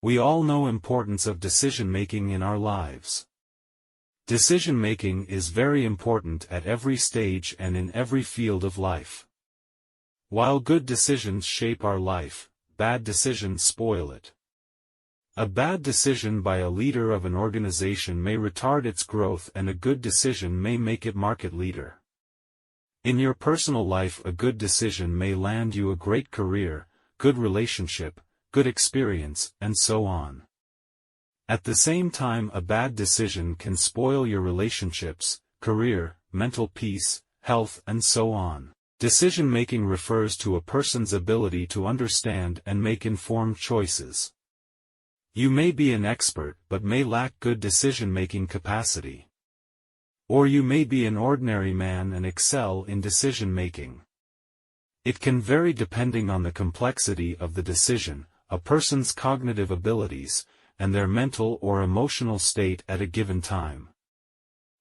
We all know the importance of decision-making in our lives. Decision-making is very important at every stage and in every field of life. While good decisions shape our life, bad decisions spoil it. A bad decision by a leader of an organization may retard its growth, and a good decision may make it market leader. In your personal life, a good decision may land you a great career, good relationship, good experience, and so on. At the same time, a bad decision can spoil your relationships, career, mental peace, health, and so on. Decision-making refers to a person's ability to understand and make informed choices. You may be an expert but may lack good decision-making capacity. Or you may be an ordinary man and excel in decision-making. It can vary depending on the complexity of the decision, a person's cognitive abilities, and their mental or emotional state at a given time.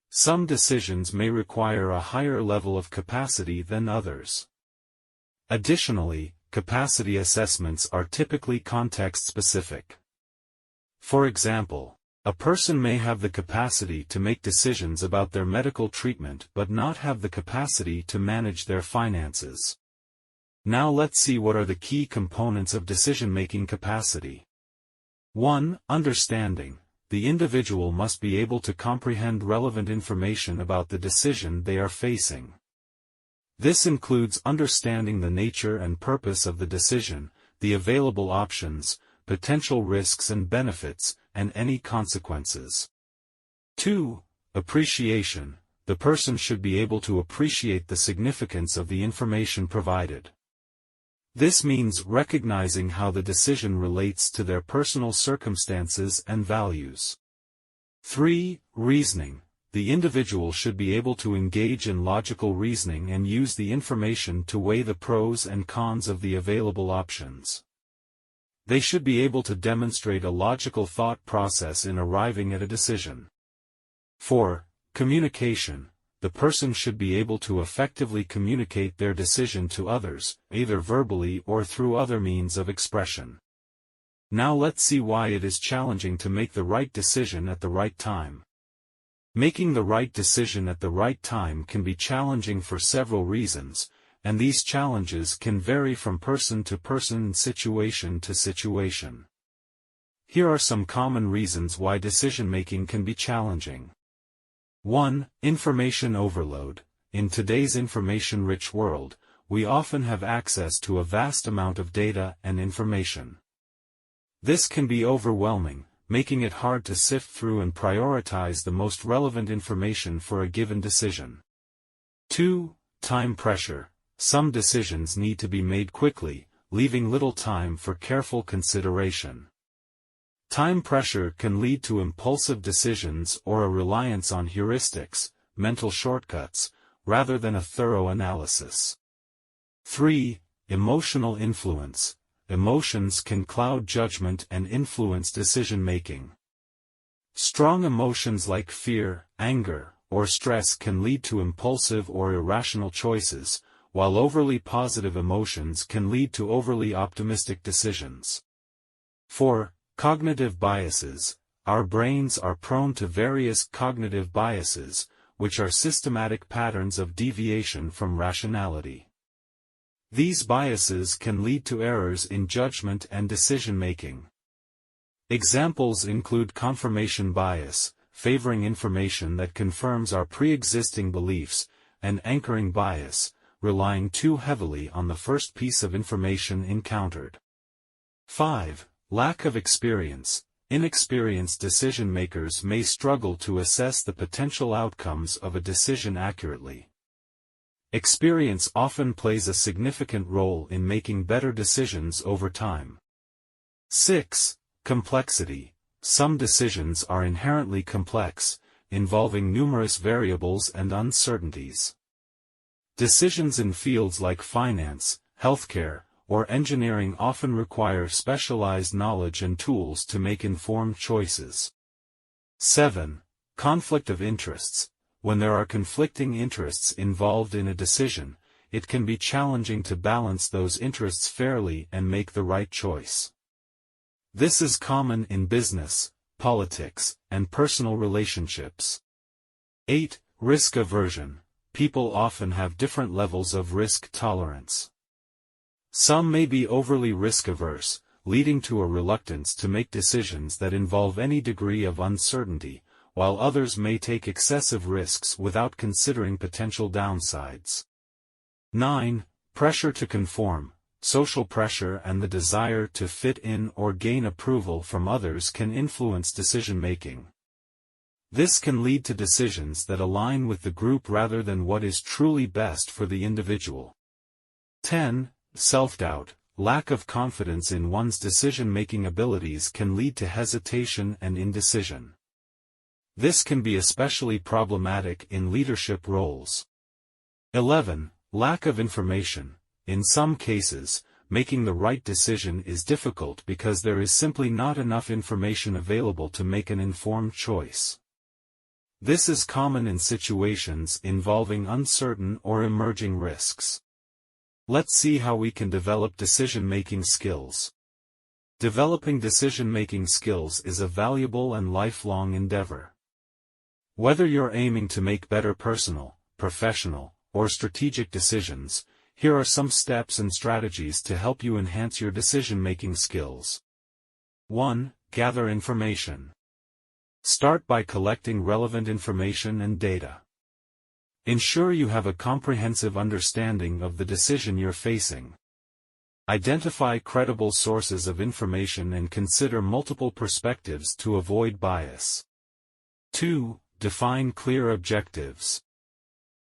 Some decisions may require a higher level of capacity than others. Additionally, capacity assessments are typically context-specific. For example, a person may have the capacity to make decisions about their medical treatment but not have the capacity to manage their finances. Now let's see what are the key components of decision-making capacity. 1. Understanding. The individual must be able to comprehend relevant information about the decision they are facing. This includes understanding the nature and purpose of the decision, the available options, potential risks and benefits, and any consequences. 2. Appreciation. The person should be able to appreciate the significance of the information provided. This means recognizing how the decision relates to their personal circumstances and values. 3. Reasoning. The individual should be able to engage in logical reasoning and use the information to weigh the pros and cons of the available options. They should be able to demonstrate a logical thought process in arriving at a decision. 4. Communication. The person should be able to effectively communicate their decision to others, either verbally or through other means of expression. Now let's see why it is challenging to make the right decision at the right time. Making the right decision at the right time can be challenging for several reasons, and these challenges can vary from person to person and situation to situation. Here are some common reasons why decision-making can be challenging. 1. Information overload. In today's information-rich world, we often have access to a vast amount of data and information. This can be overwhelming, making it hard to sift through and prioritize the most relevant information for a given decision. 2. Time pressure. Some decisions need to be made quickly, leaving little time for careful consideration. Time pressure can lead to impulsive decisions or a reliance on heuristics, mental shortcuts, rather than a thorough analysis. 3. Emotional influence. Emotions can cloud judgment and influence decision-making. Strong emotions like fear, anger, or stress can lead to impulsive or irrational choices, while overly positive emotions can lead to overly optimistic decisions. 4. Cognitive biases. Our brains are prone to various cognitive biases, which are systematic patterns of deviation from rationality. These biases can lead to errors in judgment and decision-making. Examples include confirmation bias, favoring information that confirms our pre-existing beliefs, and anchoring bias, relying too heavily on the first piece of information encountered. 5. Lack of experience. Inexperienced decision-makers may struggle to assess the potential outcomes of a decision accurately. Experience often plays a significant role in making better decisions over time. 6. Complexity. Some decisions are inherently complex, involving numerous variables and uncertainties. Decisions in fields like finance, healthcare, or engineering often require specialized knowledge and tools to make informed choices. 7. Conflict of interests. When there are conflicting interests involved in a decision, it can be challenging to balance those interests fairly and make the right choice. This is common in business, politics, and personal relationships. 8. Risk aversion. People often have different levels of risk tolerance. Some may be overly risk-averse, leading to a reluctance to make decisions that involve any degree of uncertainty, while others may take excessive risks without considering potential downsides. 9. Pressure to conform. Social pressure and the desire to fit in or gain approval from others can influence decision-making. This can lead to decisions that align with the group rather than what is truly best for the individual. 10. Self-doubt. Lack of confidence in one's decision-making abilities can lead to hesitation and indecision. This can be especially problematic in leadership roles. 11. Lack of information. In some cases, making the right decision is difficult because there is simply not enough information available to make an informed choice. This is common in situations involving uncertain or emerging risks. Let's see how we can develop decision-making skills. Developing decision-making skills is a valuable and lifelong endeavor. Whether you're aiming to make better personal, professional, or strategic decisions, here are some steps and strategies to help you enhance your decision-making skills. 1. Gather information. Start by collecting relevant information and data. Ensure you have a comprehensive understanding of the decision you're facing. Identify credible sources of information and consider multiple perspectives to avoid bias. 2. Define clear objectives.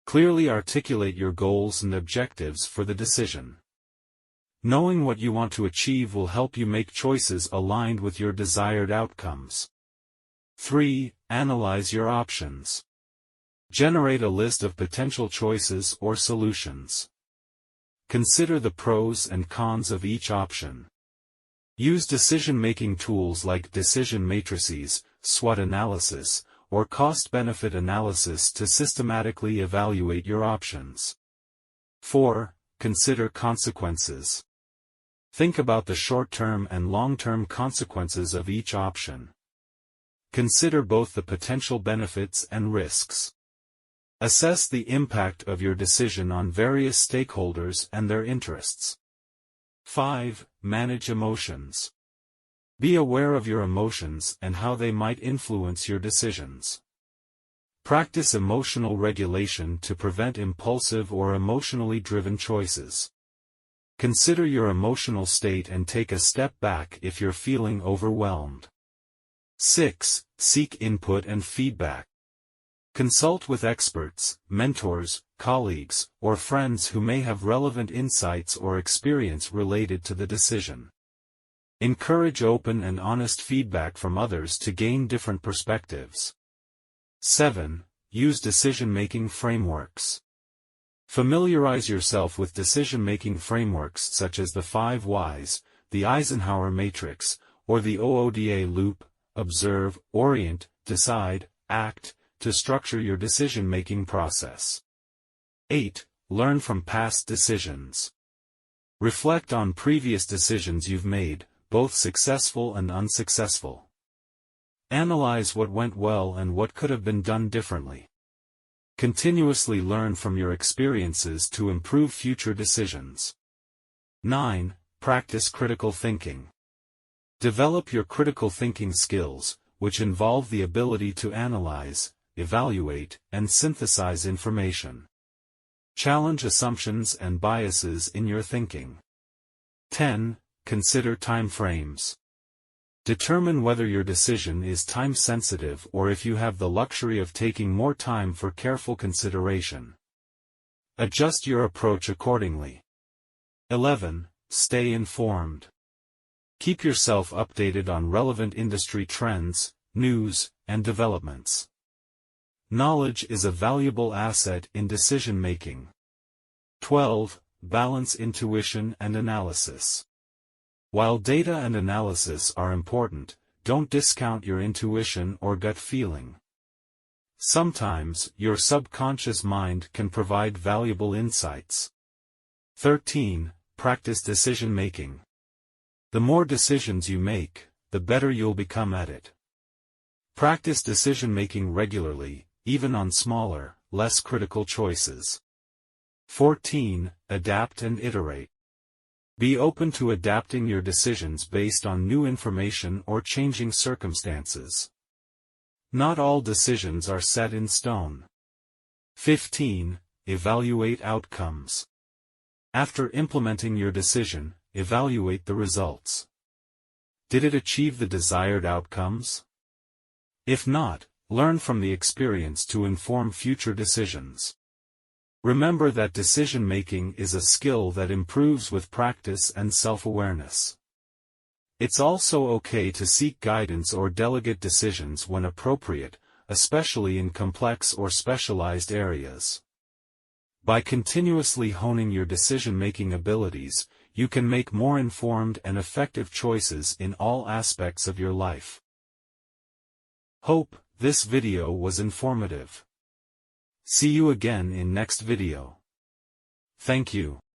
Clearly articulate your goals and objectives for the decision. Knowing what you want to achieve will help you make choices aligned with your desired outcomes. 3. Analyze your options. Generate a list of potential choices or solutions. Consider the pros and cons of each option. Use decision-making tools like decision matrices, SWOT analysis, or cost-benefit analysis to systematically evaluate your options. 4. Consider consequences. Think about the short-term and long-term consequences of each option. Consider both the potential benefits and risks. Assess the impact of your decision on various stakeholders and their interests. 5. Manage emotions. Be aware of your emotions and how they might influence your decisions. Practice emotional regulation to prevent impulsive or emotionally driven choices. Consider your emotional state and take a step back if you're feeling overwhelmed. 6. Seek input and feedback. Consult with experts, mentors, colleagues, or friends who may have relevant insights or experience related to the decision. Encourage open and honest feedback from others to gain different perspectives. 7. Use decision-making frameworks. Familiarize yourself with decision-making frameworks such as the 5 Whys, the Eisenhower Matrix, or the OODA loop: observe, orient, decide, act, to structure your decision-making process. 8. Learn from past decisions. Reflect on previous decisions you've made, both successful and unsuccessful. Analyze what went well and what could have been done differently. Continuously learn from your experiences to improve future decisions. 9. Practice critical thinking. Develop your critical thinking skills, which involve the ability to analyze, evaluate, and synthesize information. Challenge assumptions and biases in your thinking. 10. Consider time frames. Determine whether your decision is time-sensitive or if you have the luxury of taking more time for careful consideration. Adjust your approach accordingly. 11. Stay informed. Keep yourself updated on relevant industry trends, news, and developments. Knowledge is a valuable asset in decision-making. 12. Balance intuition and analysis. While data and analysis are important, don't discount your intuition or gut feeling. Sometimes, your subconscious mind can provide valuable insights. 13. Practice decision-making. The more decisions you make, the better you'll become at it. Practice decision-making regularly, even on smaller, less critical choices. 14. Adapt and iterate. Be open to adapting your decisions based on new information or changing circumstances. Not all decisions are set in stone. 15. Evaluate outcomes. After implementing your decision, evaluate the results. Did it achieve the desired outcomes? If not, learn from the experience to inform future decisions. Remember that decision-making is a skill that improves with practice and self-awareness. It's also okay to seek guidance or delegate decisions when appropriate, especially in complex or specialized areas. By continuously honing your decision-making abilities, you can make more informed and effective choices in all aspects of your life. Hope this video was informative. See you again in next video. Thank you.